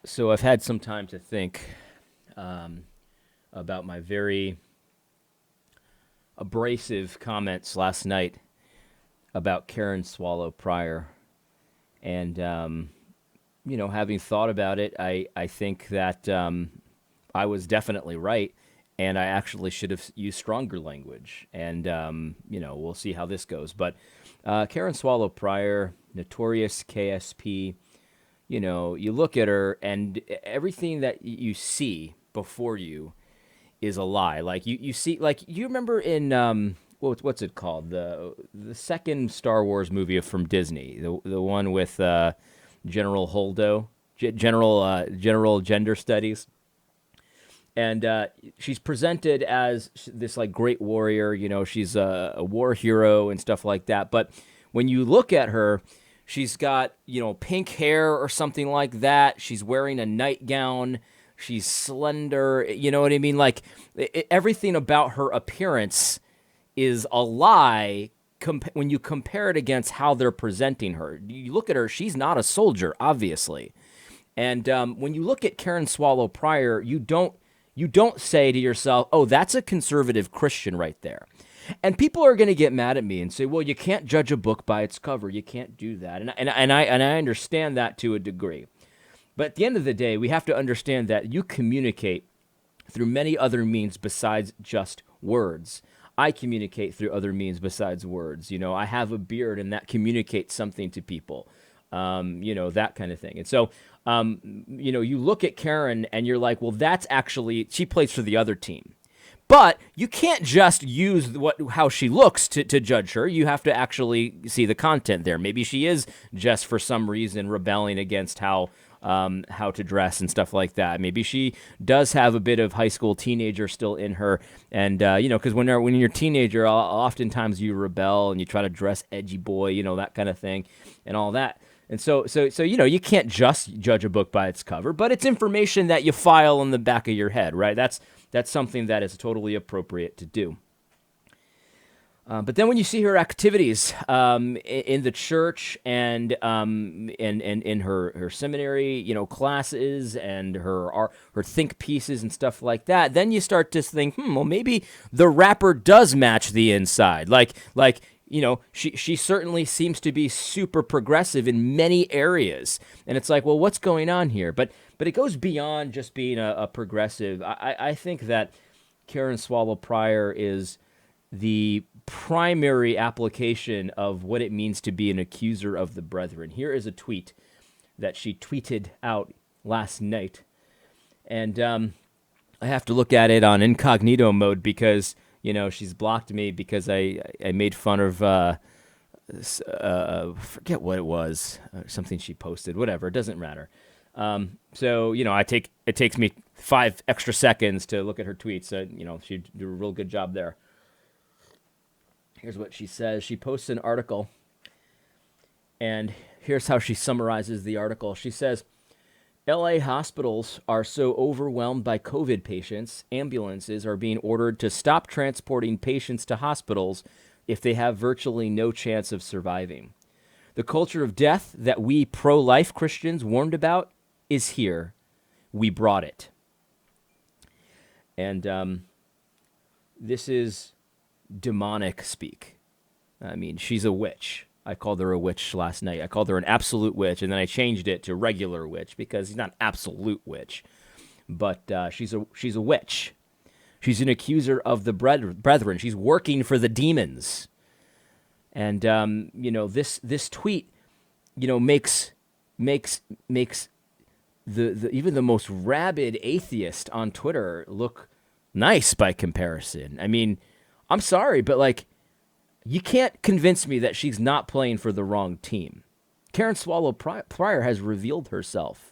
So I've had some time to think about my very abrasive comments last night about Karen Swallow Pryor. And, having thought about it, I think that I was definitely right. And I actually should have used stronger language. And, we'll see how this goes. But Karen Swallow Pryor, notorious KSP, you look at her and everything that you see before you is a lie. Like you see, like you remember in what's it called, the second Star Wars movie from Disney, the one with General Holdo, General Gender Studies, and she's presented as this like great warrior. She's a war hero and stuff like that. But when you look at her, she's got, pink hair or something like that. She's wearing a nightgown. She's slender. You know what I mean? Like everything about her appearance is a lie when you compare it against how they're presenting her. You look at her, she's not a soldier, obviously. And when you look at Karen Swallow Pryor, you don't say to yourself, oh, that's a conservative Christian right there. And people are going to get mad at me and say, well, you can't judge a book by its cover. You can't do that. And I understand that to a degree. But at the end of the day, we have to understand that you communicate through many other means besides just words. I communicate through other means besides words. I have a beard and that communicates something to people, that kind of thing. And so, you look at Karen and you're like, well, that's actually, she plays for the other team. But you can't just use how she looks to judge her. You have to actually see the content there. Maybe she is just for some reason rebelling against how to dress and stuff like that. Maybe she does have a bit of high school teenager still in her. And, because when you're a teenager, oftentimes you rebel and you try to dress edgy boy, that kind of thing and all that. And so you can't just judge a book by its cover, but it's information that you file in the back of your head, right? That's something that is totally appropriate to do. But then when you see her activities in the church and in her seminary, classes and her think pieces and stuff like that, then you start to think, well, maybe the wrapper does match the inside. She certainly seems to be super progressive in many areas. And it's like, well, what's going on here? But it goes beyond just being a progressive. I think that Karen Swallow Pryor is the primary application of what it means to be an accuser of the brethren. Here is a tweet that she tweeted out last night. And I have to look at it on incognito mode because she's blocked me because I made fun of, forget what it was, something she posted, whatever, it doesn't matter. It takes me 5 extra seconds to look at her tweets. She did a real good job there. Here's what she says. She posts an article, and here's how she summarizes the article. She says, LA hospitals are so overwhelmed by COVID patients, ambulances are being ordered to stop transporting patients to hospitals if they have virtually no chance of surviving. The culture of death that we pro-life Christians warned about is here. We brought it. And this is demonic speak. I mean, she's a witch. I called her a witch last night. I called her an absolute witch, and then I changed it to regular witch because she's not an absolute witch, but she's a witch. She's an accuser of the brethren. She's working for the demons, and this tweet, makes the even the most rabid atheist on Twitter look nice by comparison. I mean, I'm sorry, but you can't convince me that she's not playing for the wrong team. Karen Swallow Pryor has revealed herself.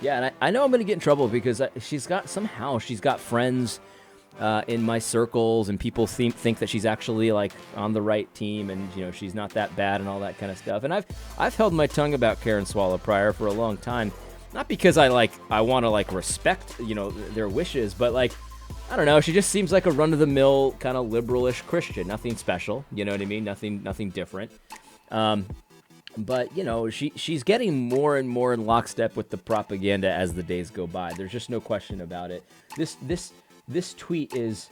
Yeah, and I know I'm going to get in trouble because she's got friends in my circles, and people think that she's actually on the right team, and she's not that bad and all that kind of stuff. And I've held my tongue about Karen Swallow Pryor for a long time, not because I want to respect their wishes, but I don't know. She just seems like a run-of-the-mill kind of liberalish Christian. Nothing special. You know what I mean? Nothing different. But you know, she's getting more and more in lockstep with the propaganda as the days go by. There's just no question about it. This tweet is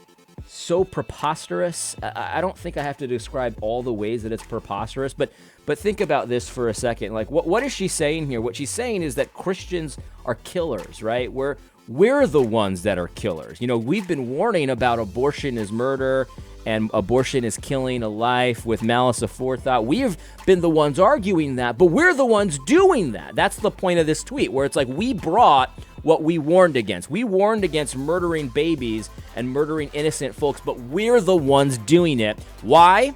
so preposterous. I don't think I have to describe all the ways that it's preposterous, but think about this for a second. Like, what is she saying here? What she's saying is that Christians are killers, right? We're the ones that are killers. You know, we've been warning about abortion is murder and abortion is killing a life with malice aforethought. We've been the ones arguing that, but we're the ones doing that. That's the point of this tweet, where it's like we brought what we warned against. We warned against murdering babies and murdering innocent folks, but we're the ones doing it. Why?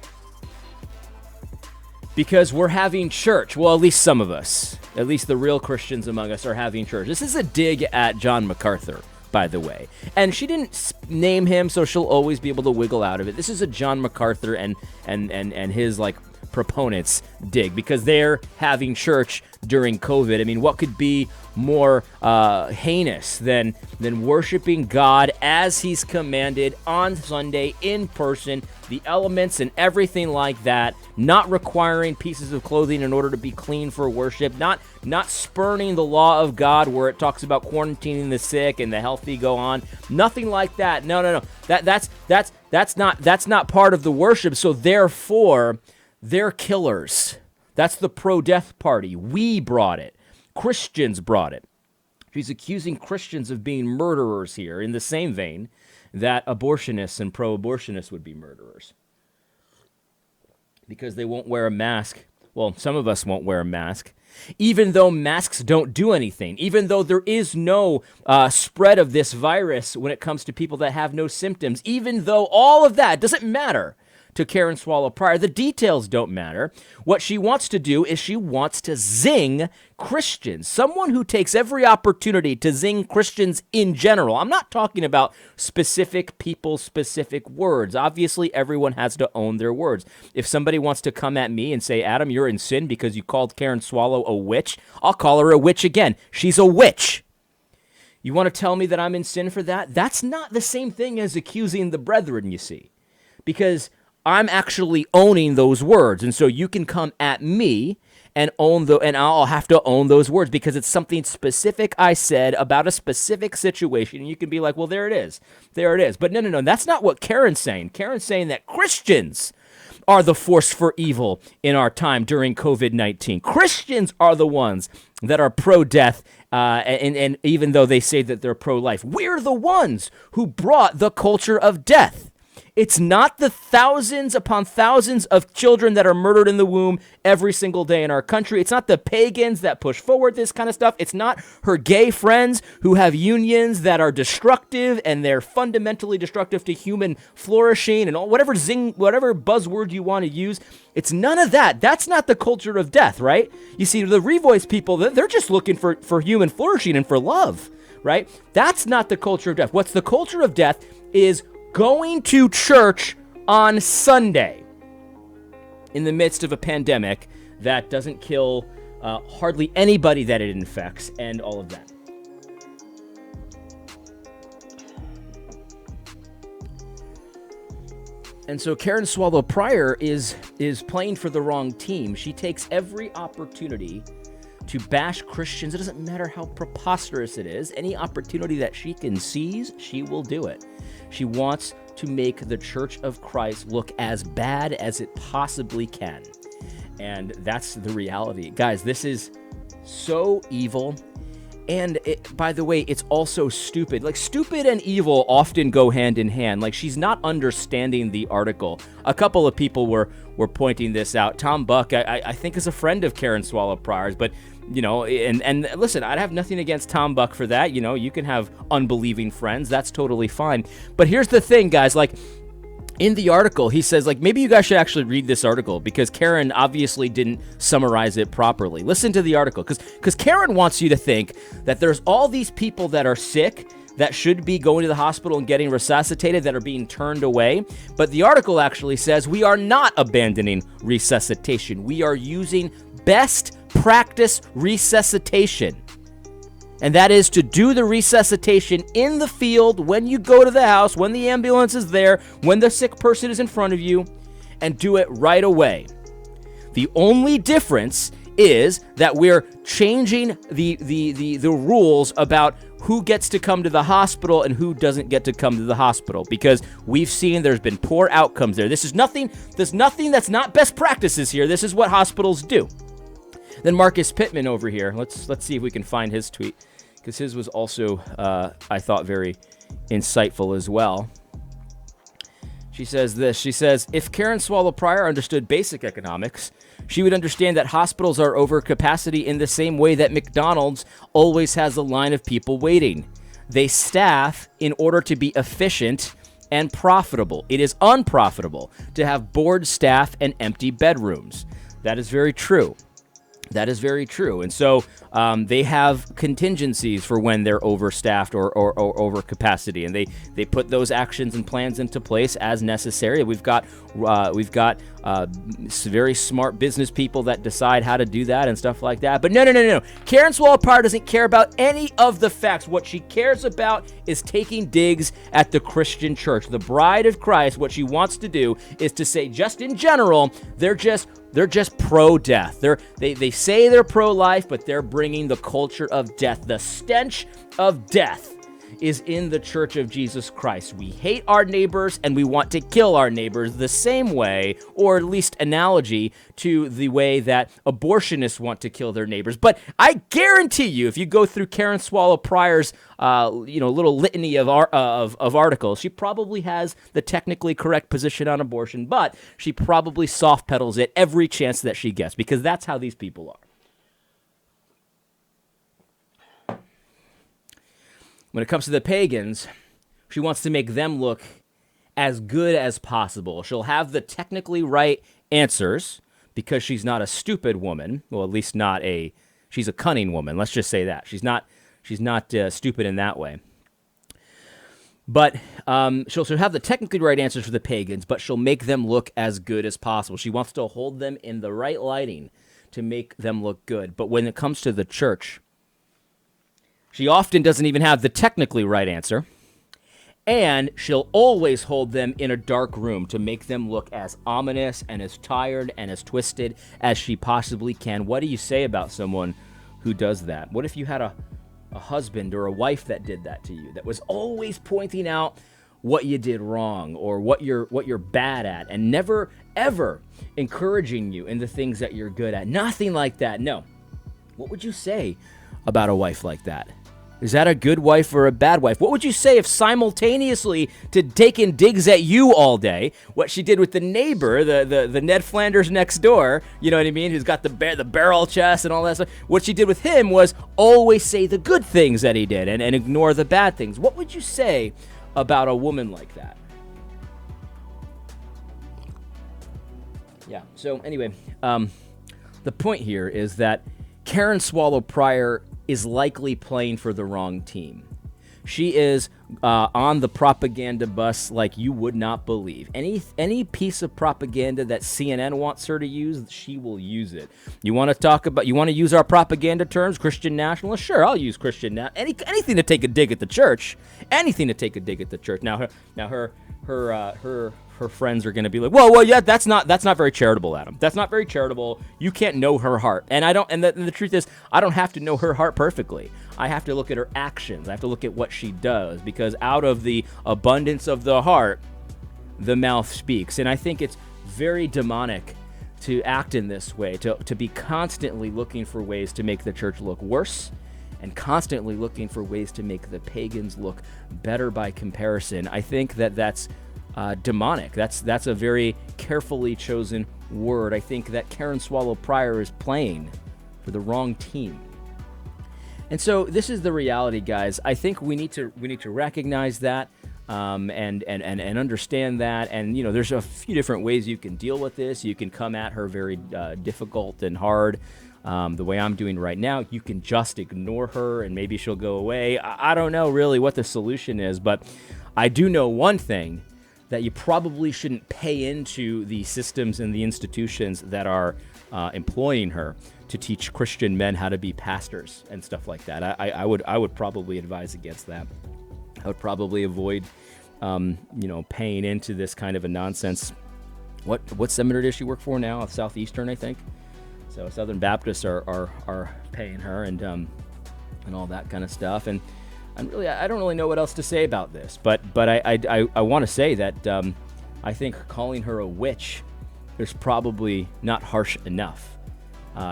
Because we're having church. Well, at least some of us, at least the real Christians among us, are having church. This is a dig at John MacArthur, by the way. And she didn't name him, so she'll always be able to wiggle out of it. This is a John MacArthur and his like proponents dig, because they're having church during COVID. I mean, what could be more heinous than worshiping God as he's commanded on Sunday in person, the elements and everything like that, not requiring pieces of clothing in order to be clean for worship, not spurning the law of God where it talks about quarantining the sick and the healthy go on, nothing like that. No. That's not part of the worship. So therefore, they're killers. That's the pro-death party. We brought it. Christians brought it. She's accusing Christians of being murderers here in the same vein that abortionists and pro-abortionists would be murderers, because they won't wear a mask. Well, some of us won't wear a mask, even though masks don't do anything, even though there is no spread of this virus when it comes to people that have no symptoms, even though all of that doesn't matter to Karen Swallow Prior. The details don't matter. What she wants to do is she wants to zing Christians, someone who takes every opportunity to zing Christians in general. I'm not talking about specific people, specific words. Obviously, everyone has to own their words. If somebody wants to come at me and say, Adam, you're in sin because you called Karen Swallow a witch, I'll call her a witch again. She's a witch. You want to tell me that I'm in sin for that? That's not the same thing as accusing the brethren, you see, because I'm actually owning those words. And so you can come at me and and I'll have to own those words because it's something specific I said about a specific situation. And you can be like, well, there it is. There it is. But no. That's not what Karen's saying. Karen's saying that Christians are the force for evil in our time during COVID-19. Christians are the ones that are pro-death, and even though they say that they're pro-life, we're the ones who brought the culture of death. It's not the thousands upon thousands of children that are murdered in the womb every single day in our country. It's not the pagans that push forward this kind of stuff. It's not her gay friends who have unions that are destructive and they're fundamentally destructive to human flourishing and all, whatever buzzword you want to use. It's none of that. That's not the culture of death, right? You see, the Revoice people, they're just looking for human flourishing and for love, right? That's not the culture of death. What's the culture of death is going to church on Sunday in the midst of a pandemic that doesn't kill hardly anybody that it infects and all of that. And so Karen Swallow Prior is playing for the wrong team. She takes every opportunity to bash Christians. It doesn't matter how preposterous it is. Any opportunity that she can seize, she will do it. She wants to make the Church of Christ look as bad as it possibly can. And that's the reality. Guys, this is so evil. And by the way, it's also stupid. Like, stupid and evil often go hand in hand. Like, she's not understanding the article. A couple of people were pointing this out. Tom Buck, I think, is a friend of Karen Swallow Prior's, but you know, and listen, I'd have nothing against Tom Buck for that. You know, you can have unbelieving friends. That's totally fine. But here's the thing, guys, like, in the article, he says, like, maybe you guys should actually read this article because Karen obviously didn't summarize it properly. Listen to the article, because Karen wants you to think that there's all these people that are sick that should be going to the hospital and getting resuscitated that are being turned away. But the article actually says we are not abandoning resuscitation. We are using best practice resuscitation. And that is to do the resuscitation in the field when you go to the house, when the ambulance is there, when the sick person is in front of you, and do it right away. The only difference is that we're changing the rules about who gets to come to the hospital and who doesn't get to come to the hospital, because we've seen there's been poor outcomes there. There's nothing that's not best practices here. This is what hospitals do. Then Marcus Pittman over here. Let's see if we can find his tweet, because his was also, I thought, very insightful as well. She says this. She says, if Karen Swallow Prior understood basic economics, she would understand that hospitals are over capacity in the same way that McDonald's always has a line of people waiting. They staff in order to be efficient and profitable. It is unprofitable to have bored staff and empty bedrooms. That is very true. That is very true. And so they have contingencies for when they're overstaffed or over capacity, and they put those actions and plans into place as necessary. We've got very smart business people that decide how to do that and stuff like that. But no. Karen Swallow Prior doesn't care about any of the facts. What she cares about is taking digs at the Christian church. The bride of Christ, what she wants to do is to say, just in general, they're just pro-death. They say they're pro-life, but they're bringing the culture of death. The stench of death is in the Church of Jesus Christ. We hate our neighbors and we want to kill our neighbors the same way, or at least analogy to the way that abortionists want to kill their neighbors. But I guarantee you, if you go through Karen Swallow Prior's little litany of articles, she probably has the technically correct position on abortion, but she probably soft pedals it every chance that she gets, because that's how these people are. When it comes to the pagans, she wants to make them look as good as possible. She'll have the technically right answers because she's not a stupid woman. Well, at least she's a cunning woman. Let's just say that. She's not stupid in that way. But she'll have the technically right answers for the pagans, but she'll make them look as good as possible. She wants to hold them in the right lighting to make them look good. But when it comes to the church, she often doesn't even have the technically right answer, and she'll always hold them in a dark room to make them look as ominous and as tired and as twisted as she possibly can. What do you say about someone who does that? What if you had a husband or a wife that did that to you, that was always pointing out what you did wrong or what you're bad at, and never, ever encouraging you in the things that you're good at? Nothing like that. No. What would you say about a wife like that? Is that a good wife or a bad wife? What would you say if simultaneously to taking digs at you all day, what she did with the neighbor, the Ned Flanders next door, you know what I mean, who's got the barrel chest and all that stuff, what she did with him was always say the good things that he did and ignore the bad things? What would you say about a woman like that? Yeah, so anyway, the point here is that Karen Swallow Prior is likely playing for the wrong team. She is on the propaganda bus like you would not believe. Any piece of propaganda that CNN wants her to use, she will use it. You want to use our propaganda terms, Christian nationalist? Sure, I'll use Christian anything to take a dig at the church. Anything to take a dig at the church. Now her friends are going to be like, well, yeah, that's not very charitable, Adam. That's not very charitable. You can't know her heart. And the truth is, I don't have to know her heart perfectly. I have to look at her actions. I have to look at what she does, because out of the abundance of the heart, the mouth speaks. And I think it's very demonic to act in this way, to be constantly looking for ways to make the church look worse and constantly looking for ways to make the pagans look better by comparison. I think that's demonic. That's a very carefully chosen word. I think that Karen Swallow Prior is playing for the wrong team. And so this is the reality, guys. I think we need to recognize that and understand that. And there's a few different ways you can deal with this. You can come at her very difficult and hard, the way I'm doing right now. You can just ignore her and maybe she'll go away. I don't know really what the solution is, but I do know one thing, that you probably shouldn't pay into the systems and the institutions that are employing her to teach Christian men how to be pastors and stuff like that. I would probably advise against that. I would probably avoid, paying into this kind of a nonsense. What seminary does she work for now? Southeastern, I think. So Southern Baptists are paying her and all that kind of stuff. And I don't really know what else to say about this. But I want to say that I think calling her a witch is probably not harsh enough.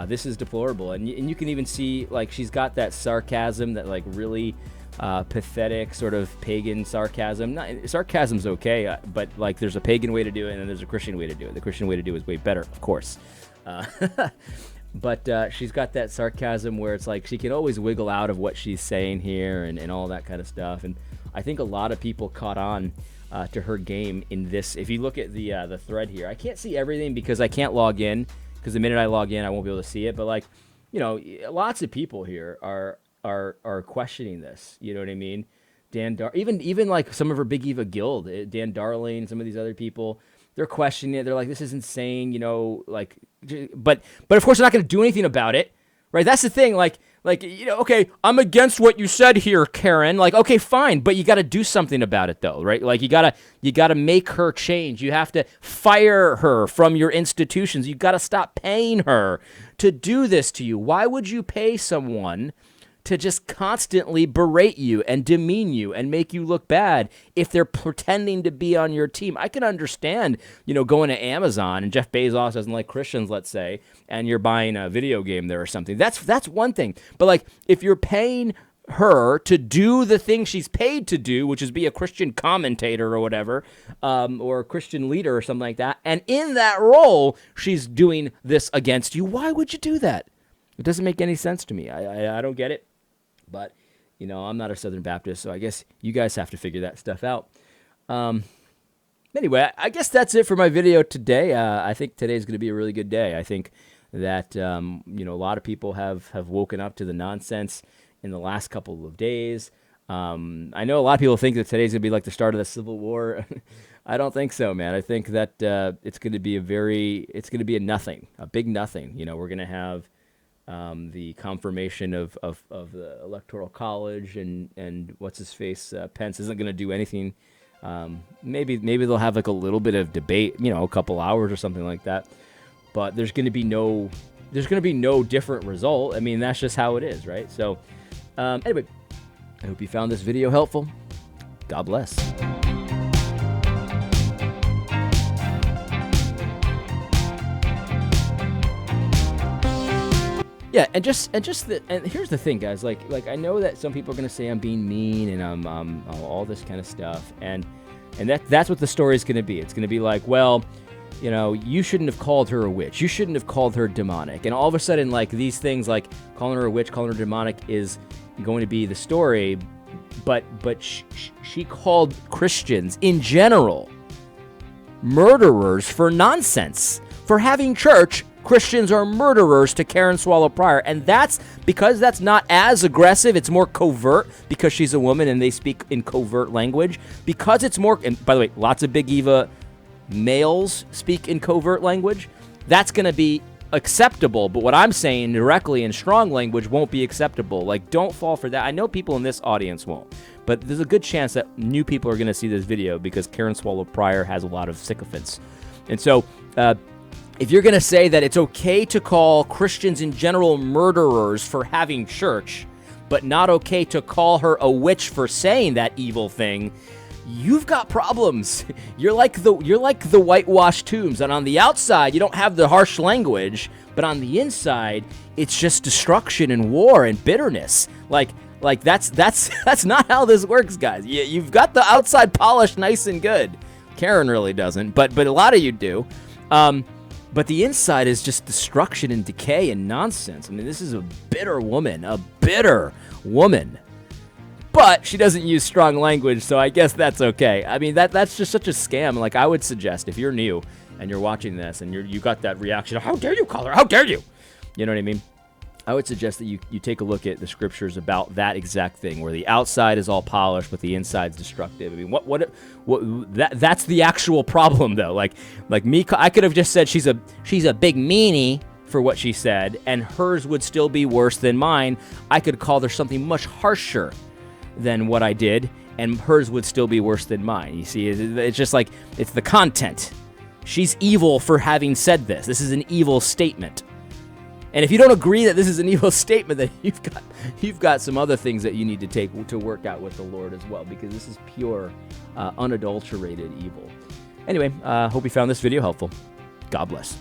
This is deplorable, and you can even see like she's got that sarcasm, that like really pathetic sort of pagan sarcasm. Sarcasm's okay, but like there's a pagan way to do it, and then there's a Christian way to do it. The Christian way to do it is way better, of course. But she's got that sarcasm where it's like she can always wiggle out of what she's saying here and all that kind of stuff. And I think a lot of people caught on to her game in this. If you look at the thread here, I can't see everything because I can't log in. Because the minute I log in, I won't be able to see it. But like, lots of people here are questioning this. You know what I mean? Even like some of her Big Eva Guild, Dan Darling, some of these other people, they're questioning it. They're like, this is insane. But of course they're not going to do anything about it, right? That's the thing. Okay, I'm against what you said here, Karen. Like, okay, fine, but you got to do something about it, though, right? Like, you gotta make her change. You have to fire her from your institutions. You got to stop paying her to do this to you. Why would you pay someone to just constantly berate you and demean you and make you look bad if they're pretending to be on your team? I can understand, going to Amazon and Jeff Bezos doesn't like Christians, let's say, and you're buying a video game there or something. That's one thing. But like, if you're paying her to do the thing she's paid to do, which is be a Christian commentator or whatever, or a Christian leader or something like that, and in that role, she's doing this against you, why would you do that? It doesn't make any sense to me. I don't get it. But, I'm not a Southern Baptist, so I guess you guys have to figure that stuff out. Anyway, I guess that's it for my video today. I think today's going to be a really good day. I think that, a lot of people have woken up to the nonsense in the last couple of days. I know a lot of people think that today's going to be like the start of the Civil War. I don't think so, man. I think that it's going to be a nothing, a big nothing. We're going to have the confirmation of the Electoral College and what's his face, Pence isn't going to do anything. Maybe they'll have like a little bit of debate, a couple hours or something like that. But there's going to be no different result. I mean, that's just how it is, right? So anyway, I hope you found this video helpful. God bless. Yeah, and here's the thing, guys. Like I know that some people are gonna say I'm being mean and I'm all this kind of stuff, and that's what the story is gonna be. It's gonna be like, well, you shouldn't have called her a witch. You shouldn't have called her demonic. And all of a sudden, like these things, like calling her a witch, calling her demonic, is going to be the story. But she called Christians in general murderers for nonsense, for having church. Christians are murderers to Karen Swallow Prior, and that's because that's not as aggressive. It's more covert because she's a woman and they speak in covert language. Because it's more, and by the way, lots of Big Eva males speak in covert language. That's going to be acceptable, but what I'm saying directly in strong language won't be acceptable. Like, don't fall for that. I know people in this audience won't, but there's a good chance that new people are going to see this video because Karen Swallow Prior has a lot of sycophants. And so, if you're going to say that it's okay to call Christians in general murderers for having church, but not okay to call her a witch for saying that evil thing, you've got problems. You're like the whitewashed tombs, and on the outside you don't have the harsh language, but on the inside it's just destruction and war and bitterness. Like that's not how this works, guys. You've got the outside polished nice and good. Karen really doesn't, but a lot of you do. But the inside is just destruction and decay and nonsense. I mean, this is a bitter woman. But she doesn't use strong language, so I guess that's okay. I mean, that's just such a scam. Like, I would suggest, if you're new and you're watching this and you got that reaction, how dare you call her? How dare you? You know what I mean? I would suggest that you take a look at the scriptures about that exact thing, where the outside is all polished, but the inside's destructive. I mean, that's the actual problem, though. Like me, I could have just said she's a big meanie for what she said, and hers would still be worse than mine. I could call her something much harsher than what I did, and hers would still be worse than mine. You see, it's just like, it's the content. She's evil for having said this. This is an evil statement. And if you don't agree that this is an evil statement, then you've got some other things that you need to take to work out with the Lord as well, because this is pure, unadulterated evil. Anyway, hope you found this video helpful. God bless.